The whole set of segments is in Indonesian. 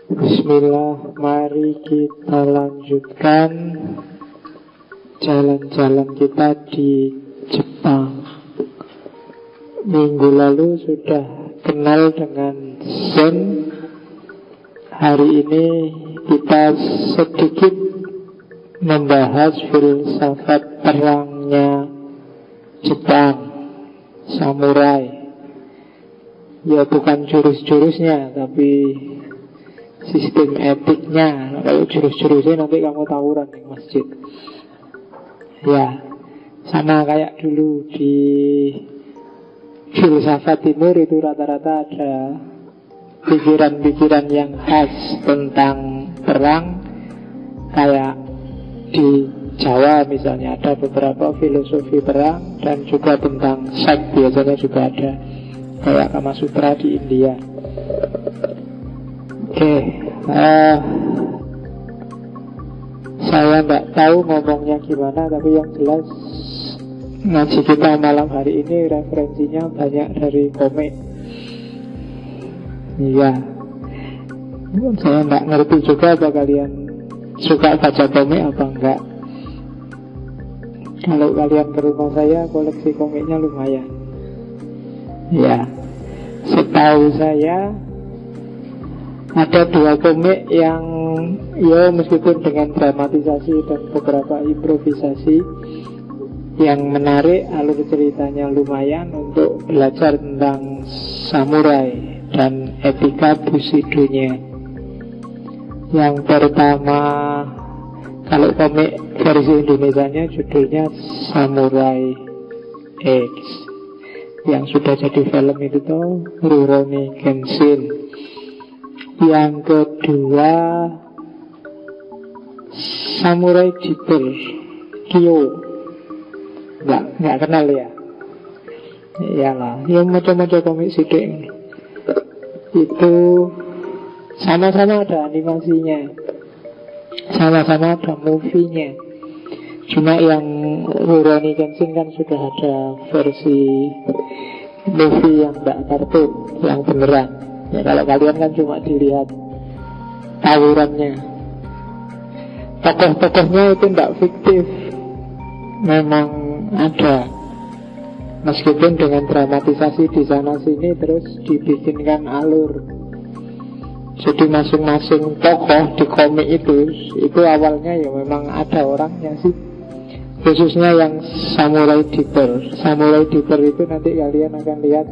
Bismillah, mari kita lanjutkan jalan-jalan kita di Jepang. Minggu lalu sudah kenal dengan Zen. Hari ini kita sedikit membahas filsafat perangnya Jepang, samurai. Ya bukan jurus-jurusnya, tapi sistem etiknya. Kalau jurus-jurusnya nanti kamu tawuran di masjid. Ya, sama kayak dulu di filsafat timur itu rata-rata ada pikiran-pikiran yang khas tentang perang. Kayak di Jawa misalnya ada beberapa filosofi perang, dan juga tentang seks biasanya juga ada, kayak Kama Sutra di India. Oke, saya nggak tahu ngomongnya gimana, tapi yang jelas ngaji kita malam hari ini referensinya banyak dari komik. Iya, saya nggak ngerti juga apa kalian suka baca komik apa enggak. Kalau kalian ke rumah saya, koleksi komiknya lumayan. Ya, setahu saya ada 2 komik yang ya meskipun dengan dramatisasi dan beberapa improvisasi yang menarik, alur ceritanya lumayan untuk belajar tentang samurai dan etika bushidonya. Yang pertama, kalau komik versi Indonesianya judulnya Samurai X. Yang sudah jadi film itu tuh Rurouni Kenshin. Yang kedua, Samurai Deeper Kyo. Nggak kenal ya? Iyalah, yang macam-macam komik sidik. Itu sama-sama ada animasinya, sama-sama ada movie-nya. Cuma yang Rurouni Kenshin kan sudah ada versi movie yang nggak kartun, yang beneran. Ya kalau kalian kan cuma dilihat tawurannya. Tokoh-tokohnya itu tidak fiktif, memang ada. Meskipun dengan dramatisasi di sana sini, terus dibikinkan alur. Jadi masing-masing tokoh di komik itu awalnya ya memang ada orangnya sih. Khususnya yang Samurai Deeper. Samurai Deeper itu nanti kalian akan lihat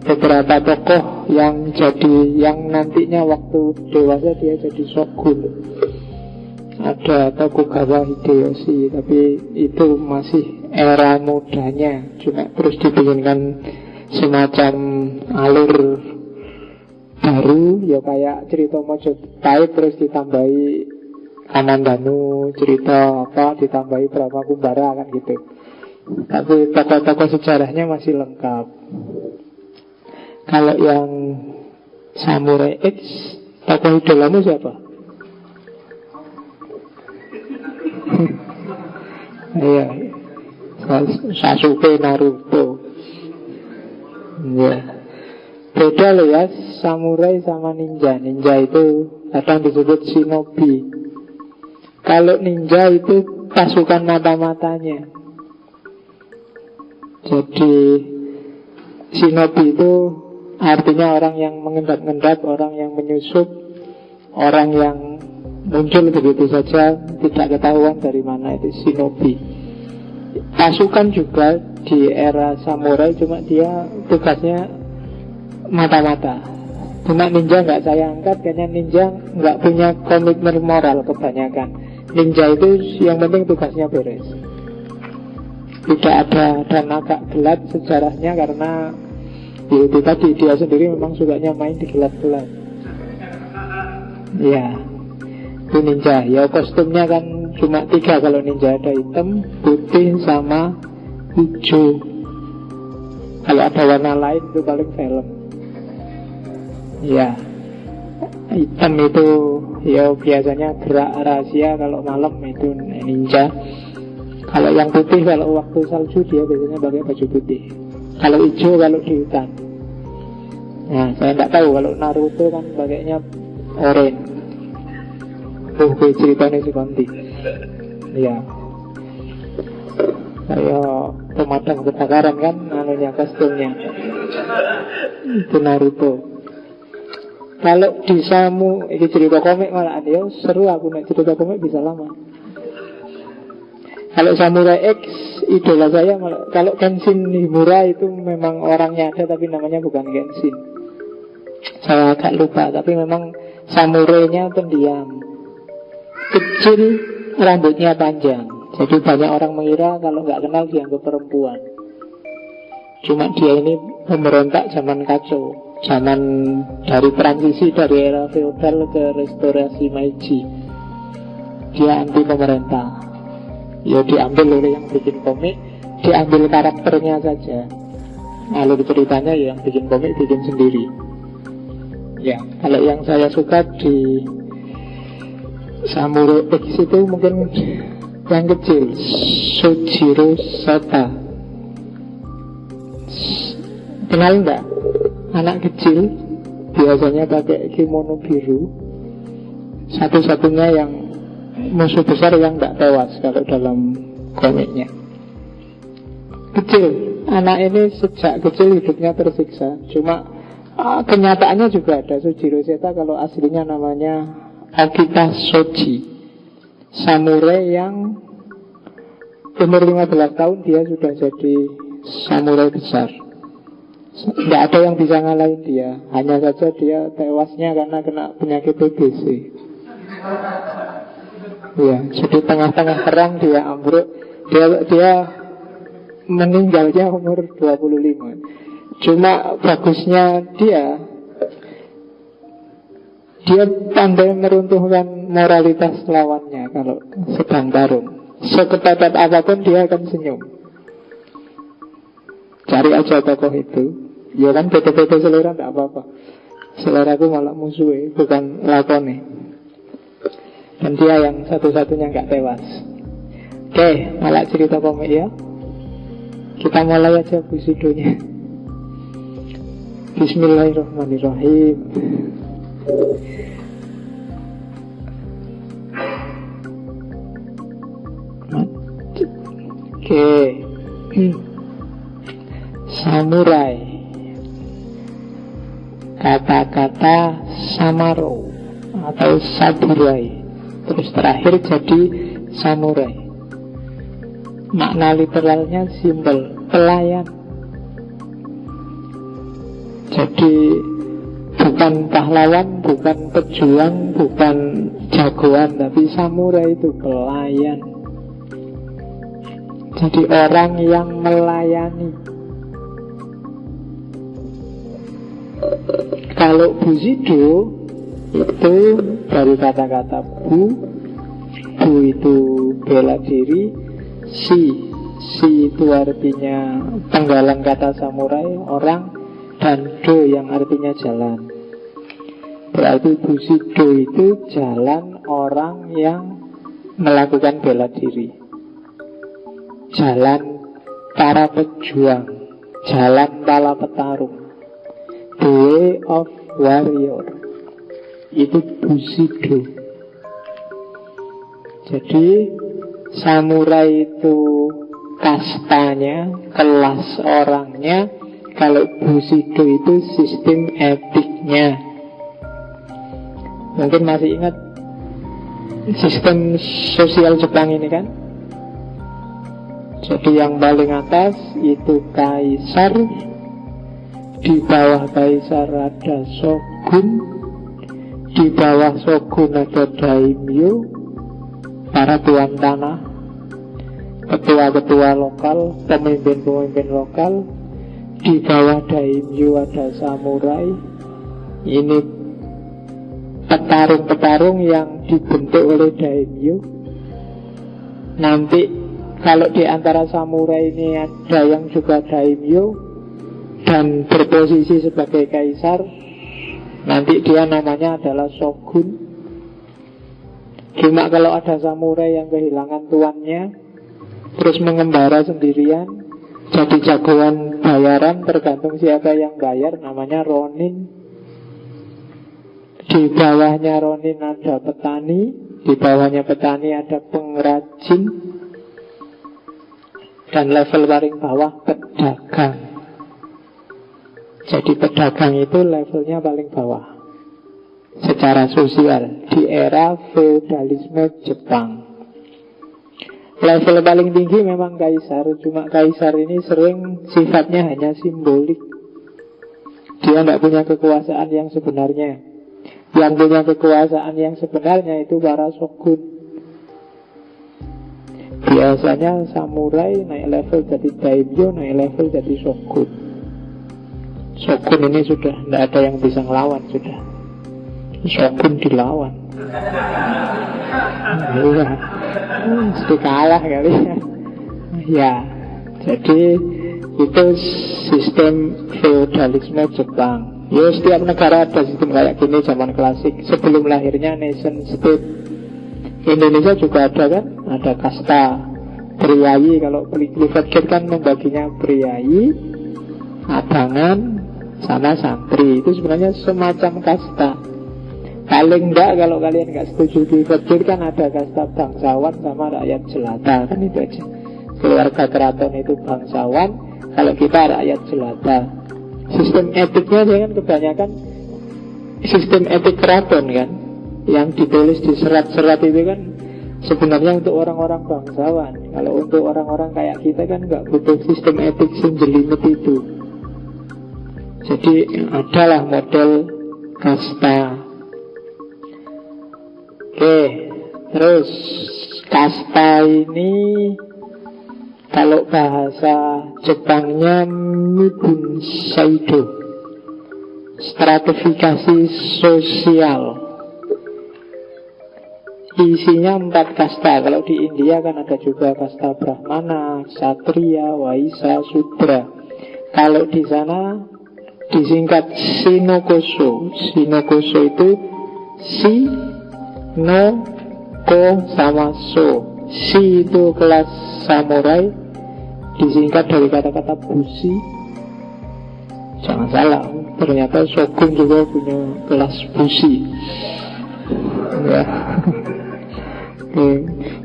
beberapa tokoh yang nantinya waktu dewasa dia jadi shogun. Ada Tokugawa Hideyoshi, tapi itu masih era mudanya, cuma terus dibikinkan semacam alur baru, ya kayak cerita Mojopahit terus ditambahi Kamandanu, cerita apa ditambahi berapa Kumbara kan gitu. Tapi tokoh-tokoh sejarahnya masih lengkap. Kalau yang Samurai X, tokoh idolamu siapa? Iya, Sasuke, Naruto. Ya, beda loh ya, samurai sama ninja. Ninja itu kadang disebut shinobi. Kalau ninja itu pasukan mata-matanya. Jadi shinobi itu artinya orang yang mengendap-endap, orang yang menyusup, orang yang muncul begitu saja, tidak ketahuan dari mana, itu shinobi. Pasukan juga di era samurai, cuma dia tugasnya mata-mata. Cuma ninja nggak saya angkat, karena ninja nggak punya komitmen moral kebanyakan. Ninja itu yang penting tugasnya beres. Tidak ada, dan agak gelap sejarahnya karena itu tadi dia sendiri memang sukanya main di gelap-gelap. Ya, itu ninja. Ya kostumnya kan cuma 3 kalau ninja, ada hitam, putih, sama hijau. Kalau ada warna lain itu paling film. Ya, hitam itu ya biasanya gerak rahasia, kalau malam itu ninja. Kalau yang putih kalau waktu salju dia biasanya pakai baju putih. Kalau hijau kalau di hutan. Nah, saya tidak tahu kalau Naruto kan pakainya oranye. gue ceritanya si Konti. Iya. Kayak pemadam kebakaran kan, anunya kostumnya. Itu Naruto. Kalau di Samu, ini cerita komik malah dia seru, aku nak cerita komik bisa lama. Kalau Samurai X, idola saya malah, kalau Kenshin Himura itu memang orangnya ada tapi namanya bukan Kenshin. Saya agak lupa, tapi memang samurainya pendiam, kecil, rambutnya panjang. Jadi banyak orang mengira kalau nggak kenal dianggap perempuan. Cuma dia ini pemberontak zaman kacau, zaman dari transisi dari era feodal ke restorasi Meiji. Dia anti pemerintah. Ya diambil oleh yang bikin komik, diambil karakternya saja. Alur ceritanya ya yang bikin komik bikin sendiri. Ya, kalau yang saya suka di Samurai X itu mungkin yang kecil, Sojiro Sota. Kenal enggak? Anak kecil biasanya pakai kimono biru. Satu-satunya yang musuh besar yang enggak tewas kalau dalam komiknya. Kecil, anak ini sejak kecil hidupnya tersiksa. Cuma kenyataannya juga ada. Sojiro Seta kalau aslinya namanya Akita Shoji, samurai yang umur 15 tahun dia sudah jadi samurai besar. Tidak ada yang bisa ngalahin dia. Hanya saja dia tewasnya karena kena penyakit TBC. Ya, jadi tengah-tengah perang dia ambruk. Dia meninggalnya umur 25. Cuma bagusnya dia pandai meruntuhkan moralitas lawannya kalau sedang tarung. Seketat apapun dia akan senyum. Cari aja tokoh itu. Ya kan beda-beda selera tidak apa-apa. Selera aku malah musuhnya, bukan lakone. Dan dia yang satu-satunya gak tewas. Oke, malah cerita komik ya. Kita mulai aja busidonya. Bismillahirrahmanirrahim. Oke. Samurai. Kata-kata samaro atau saburai, terus terakhir jadi samurai. Makna literalnya simbol pelayan. Jadi bukan pahlawan, bukan pejuang, bukan jagoan, tapi samurai itu pelayan. Jadi orang yang melayani. Kalau Bushido itu dari kata-kata bu itu bela diri, si itu artinya penggalan kata samurai, orang, dan do yang artinya jalan. Berarti Bushido itu jalan orang yang melakukan bela diri, jalan para pejuang, jalan para petarung, the way of warrior. Itu Bushido. Jadi samurai itu kastanya, kelas orangnya. Kalau Bushido itu sistem etiknya. Mungkin masih ingat sistem sosial Jepang ini kan? Jadi yang paling atas itu kaisar, di bawah kaisar ada shogun, di bawah shogun ada daimyo, para tuan tanah, ketua-ketua lokal, pemimpin-pemimpin lokal. Di bawah daimyo ada samurai. Ini petarung-petarung yang dibentuk oleh daimyo. Nanti kalau di antara samurai ini ada yang juga daimyo dan berposisi sebagai kaisar, nanti dia namanya adalah shogun. Cuma kalau ada samurai yang kehilangan tuannya, terus mengembara sendirian, jadi jagoan bayaran, tergantung siapa yang bayar, namanya ronin. Di bawahnya ronin ada petani, Di bawahnya petani ada pengrajin, dan level paling bawah pedagang. Jadi pedagang itu levelnya paling bawah secara sosial di era feodalisme Jepang. Level paling tinggi memang kaisar, cuma kaisar ini sering sifatnya hanya simbolik. Dia tidak punya kekuasaan yang sebenarnya. Yang punya kekuasaan yang sebenarnya itu para shogun. Biasanya samurai naik level jadi daimyo, naik level jadi shogun. Shogun ini sudah tidak ada yang bisa ngelawan sudah. Shogun dilawan. Iya, sudah kalah kali ya. Ya, jadi itu sistem feodalisme Jepang. Ya, setiap negara ada sistem kayak gini zaman klasik sebelum lahirnya nation state. Indonesia juga ada kan, ada kasta priayi. Kalau Clifford Gate kan membaginya priayi, abangan, sama santri. Itu sebenarnya semacam kasta. Paling enggak kalau kalian enggak setuju Clifford Gate kan ada kasta bangsawan sama rakyat jelata. Kan itu aja. Keluarga keraton itu bangsawan, kalau kita rakyat jelata. Sistem etiknya dia kan kebanyakan sistem etik keraton kan, yang ditulis di serat-serat itu kan sebenarnya untuk orang-orang bangsawan. Kalau untuk orang-orang kayak kita kan nggak butuh sistem etik senjelimet itu. Jadi adalah model kasta. Oke, terus kasta ini kalau bahasa Jepangnya Mibun Saido, stratifikasi sosial. Isinya 4 kasta. Kalau di India kan ada juga kasta Brahmana, Ksatria, Waisya, Sudra. Kalau di sana disingkat Shinokoso. Shinokoso itu Si, No, Ko, sama So. Si itu kelas samurai, disingkat dari kata-kata bushi. Jangan salah, ternyata shogun juga punya kelas bushi. Ya.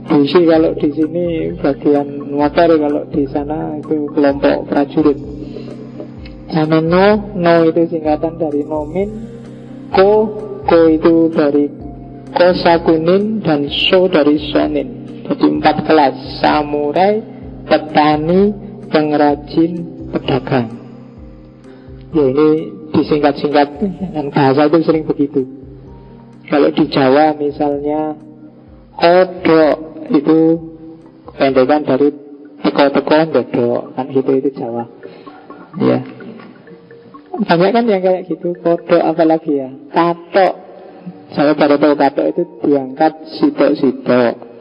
Bushi kalau di sini bagian motor, kalau di sana itu kelompok prajurit. Sama no itu singkatan dari nomin, ko itu dari kosakunin, dan so dari sonin. Jadi 4 kelas: samurai, petani, pengrajin, pedagang. Ya ini disingkat-singkat, dan bahasa itu sering begitu. Kalau di Jawa misalnya kodok itu kependekan dari teko-teko dodok, kan gitu, itu Jawa. Ya. Banyak kan yang kayak gitu, kodok apalagi ya. Katok. Saya baru tahu katok itu diangkat sitok-sitok.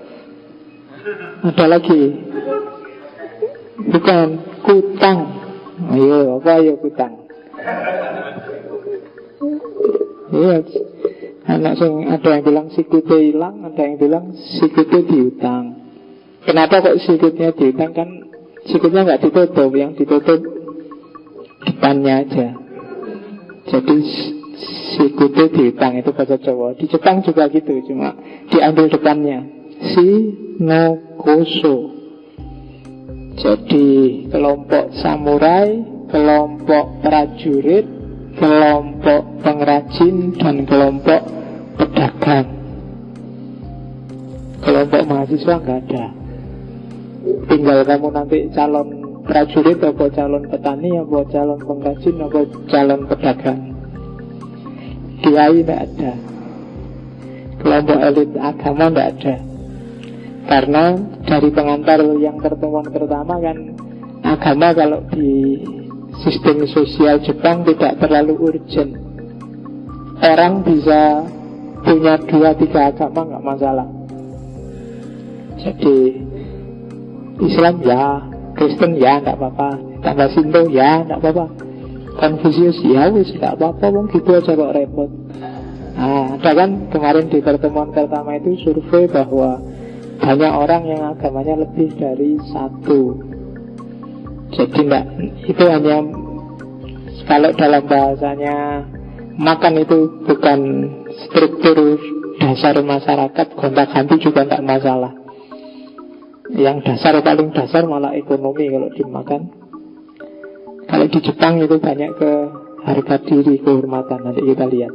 Ada lagi. Bukan, kutang. Ayo, apa ayo kutang? Iya. Anak sing ada yang bilang sikutnya hilang, ada yang bilang sikutnya diutang. Kenapa kok sikutnya diutang? Kan sikutnya nggak ditutup, yang ditutup depannya aja. Jadi sikutnya diutang, itu bahasa Jawa. Di Jepang juga gitu, cuma diambil depannya. Shinokoso. Jadi kelompok samurai, kelompok prajurit, kelompok pengrajin, dan kelompok pedagang. Kelompok mahasiswa nggak ada. Tinggal kamu nanti calon prajurit, apa calon petani, apa calon pengrajin, apa calon pedagang. Kiai nggak ada. Kelompok elit agama nggak ada. Karena dari pengantar yang pertemuan pertama kan, agama kalau di sistem sosial Jepang tidak terlalu urgent. Orang bisa punya 2-3 agama nggak masalah. Jadi Islam ya, Kristen ya nggak apa-apa, tambah Sinto ya nggak apa-apa, Konfusius ya wis nggak apa-apa, wong gitu aja kok repot. Nah, ada kan kemarin di pertemuan pertama itu survei bahwa banyak orang yang agamanya lebih dari 1. Jadi enggak, itu hanya, kalau dalam bahasanya makan itu bukan struktur dasar masyarakat gonta-ganti juga tidak masalah. Yang dasar, paling dasar malah ekonomi kalau dimakan. Kalau di Jepang itu banyak ke harga diri, kehormatan. Nanti kita lihat.